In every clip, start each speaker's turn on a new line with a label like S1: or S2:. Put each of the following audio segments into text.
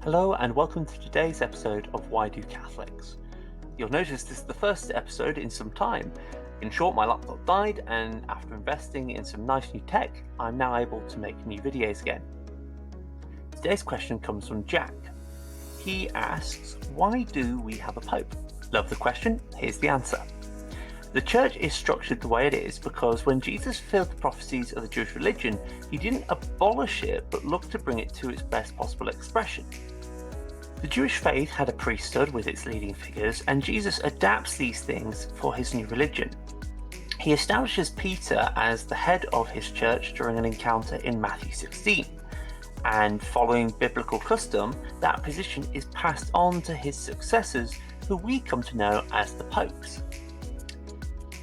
S1: Hello and welcome to today's episode of Why Do Catholics? You'll notice this is the first episode in some time. In short, my laptop died, and after investing in some nice new tech, I'm now able to make new videos again. Today's question comes from Jack. He asks, why do we have a Pope? Love the question, here's the answer. The church is structured the way it is because when Jesus fulfilled the prophecies of the Jewish religion, he didn't abolish it but looked to bring it to its best possible expression. The Jewish faith had a priesthood with its leading figures, and Jesus adapts these things for his new religion. He establishes Peter as the head of his church during an encounter in Matthew 16, and following biblical custom, that position is passed on to his successors, who we come to know as the popes.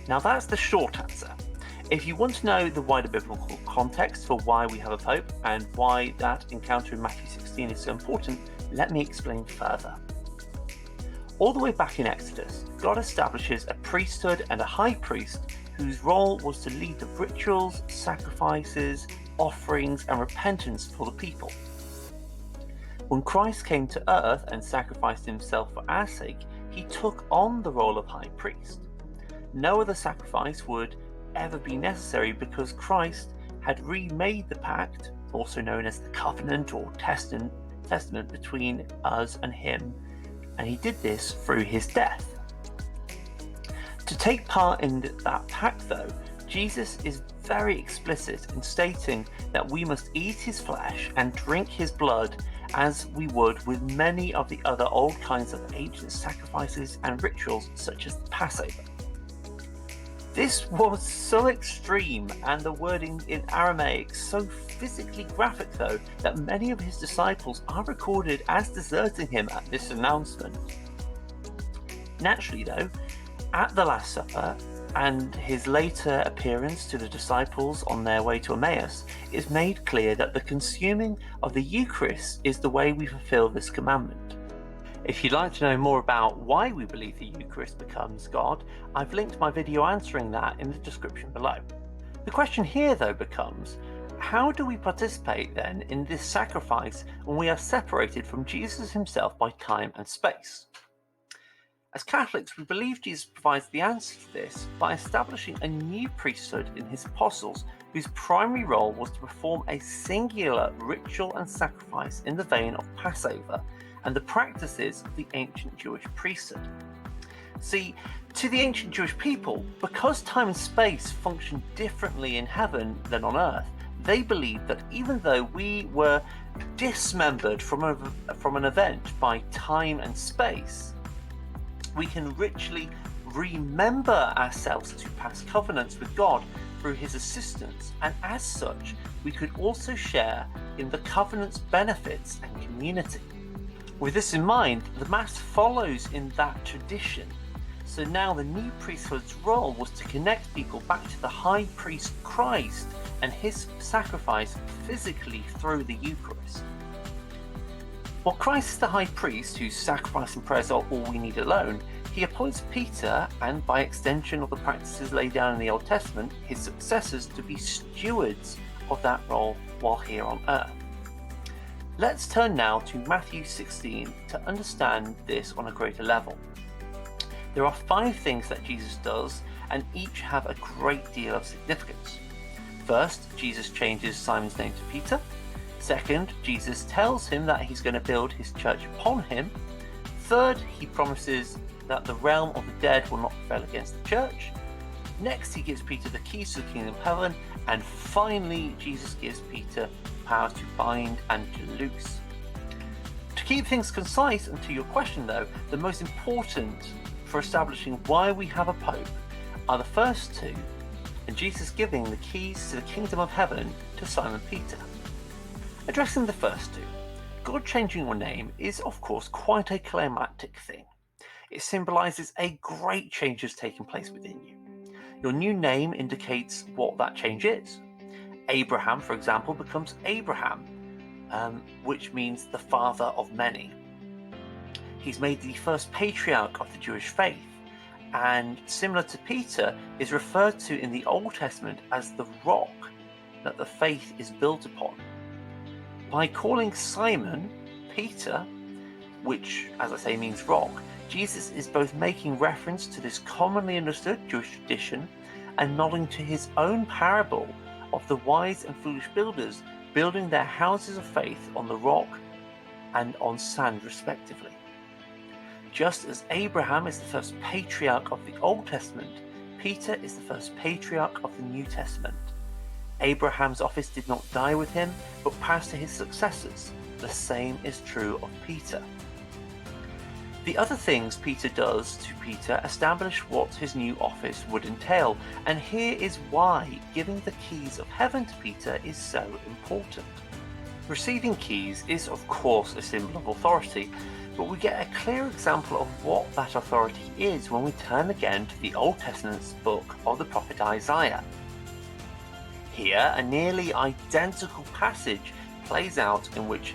S1: Now that's the short answer. If you want to know the wider biblical context for why we have a pope and why that encounter in Matthew 16 is so important, let me explain further. All the way back in Exodus, God establishes a priesthood and a high priest whose role was to lead the rituals, sacrifices, offerings, and repentance for the people. When Christ came to earth and sacrificed himself for our sake, he took on the role of high priest. No other sacrifice would ever be necessary because Christ had remade the pact, also known as the covenant or testament between us and him, and he did this through his death. To take part in that pact, though, Jesus is very explicit in stating that we must eat his flesh and drink his blood as we would with many of the other old kinds of ancient sacrifices and rituals such as the Passover. This was so extreme, and the wording in Aramaic so physically graphic, though, that many of his disciples are recorded as deserting him at this announcement. Naturally, though, at the Last Supper and his later appearance to the disciples on their way to Emmaus, it is made clear that the consuming of the Eucharist is the way we fulfill this commandment. If you'd like to know more about why we believe the Eucharist becomes God, I've linked my video answering that in the description below. The question here, though, becomes, how do we participate then in this sacrifice when we are separated from Jesus himself by time and space? As Catholics, we believe Jesus provides the answer to this by establishing a new priesthood in his apostles, whose primary role was to perform a singular ritual and sacrifice in the vein of Passover and the practices of the ancient Jewish priesthood. See, to the ancient Jewish people, because time and space functioned differently in heaven than on earth, they believed that even though we were dismembered from an event by time and space, we can richly remember ourselves to past covenants with God through his assistance, and as such, we could also share in the covenant's benefits and community. With this in mind, the Mass follows in that tradition. So now the new priesthood's role was to connect people back to the high priest Christ and his sacrifice physically through the Eucharist. While Christ is the high priest whose sacrifice and prayers are all we need alone, he appoints Peter, and by extension of the practices laid down in the Old Testament, his successors, to be stewards of that role while here on earth. Let's turn now to Matthew 16 to understand this on a greater level. There are 5 things that Jesus does, and each have a great deal of significance. First, Jesus changes Simon's name to Peter. Second, Jesus tells him that he's going to build his church upon him. Third, he promises that the realm of the dead will not prevail against the church. Next, he gives Peter the keys to the kingdom of heaven. And finally, Jesus gives Peter power to bind and to loose. To keep things concise, and to your question though, the most important for establishing why we have a pope are the first 2, and Jesus giving the keys to the kingdom of heaven to Simon Peter. Addressing the first 2, God changing your name is of course quite a climactic thing. It symbolizes a great change has taken place within you. Your new name indicates what that change is. Abraham, for example, becomes Abraham, which means the father of many. He's made the first patriarch of the Jewish faith, and similar to Peter, is referred to in the Old Testament as the rock that the faith is built upon. By calling Simon Peter, which, as I say, means rock, Jesus is both making reference to this commonly understood Jewish tradition and nodding to his own parable of the wise and foolish builders building their houses of faith on the rock and on sand, respectively. Just as Abraham is the first patriarch of the Old Testament, Peter is the first patriarch of the New Testament. Abraham's office did not die with him, but passed to his successors. The same is true of Peter. The other things Peter does to Peter establish what his new office would entail, and here is why giving the keys of heaven to Peter is so important. Receiving keys is of course a symbol of authority, but we get a clear example of what that authority is when we turn again to the Old Testament's book of the prophet Isaiah. Here, a nearly identical passage plays out in which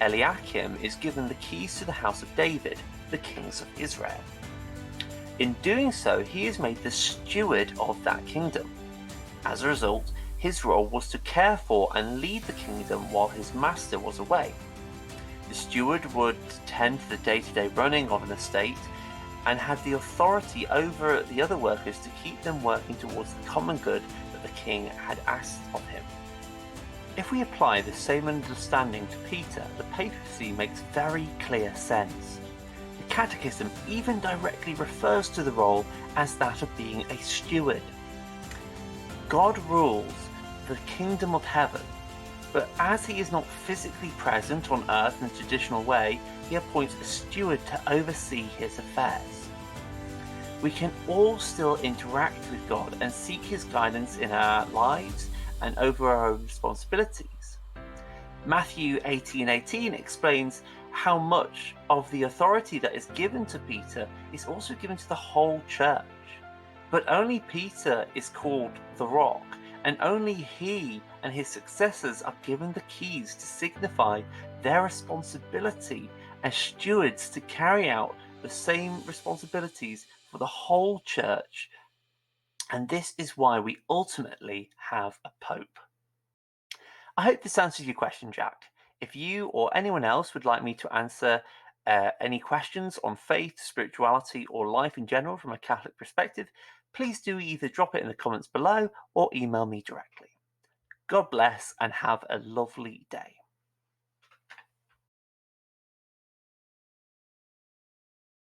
S1: Eliakim is given the keys to the house of David, the kings of Israel. In doing so, he is made the steward of that kingdom. As a result, his role was to care for and lead the kingdom while his master was away. The steward would tend to the day-to-day running of an estate and had the authority over the other workers to keep them working towards the common good that the king had asked of him. If we apply the same understanding to Peter, the papacy makes very clear sense. The Catechism even directly refers to the role as that of being a steward. God rules the kingdom of heaven, but as he is not physically present on earth in the traditional way, he appoints a steward to oversee his affairs. We can all still interact with God and seek his guidance in our lives and over our own responsibilities. Matthew 18:18 explains how much of the authority that is given to Peter is also given to the whole church. But only Peter is called the rock, and only he and his successors are given the keys to signify their responsibility as stewards to carry out the same responsibilities for the whole church. And this is why we ultimately have a pope. I hope this answers your question, Jack. If you or anyone else would like me to answer any questions on faith, spirituality, or life in general from a Catholic perspective, please do either drop it in the comments below or email me directly. God bless and have a lovely day.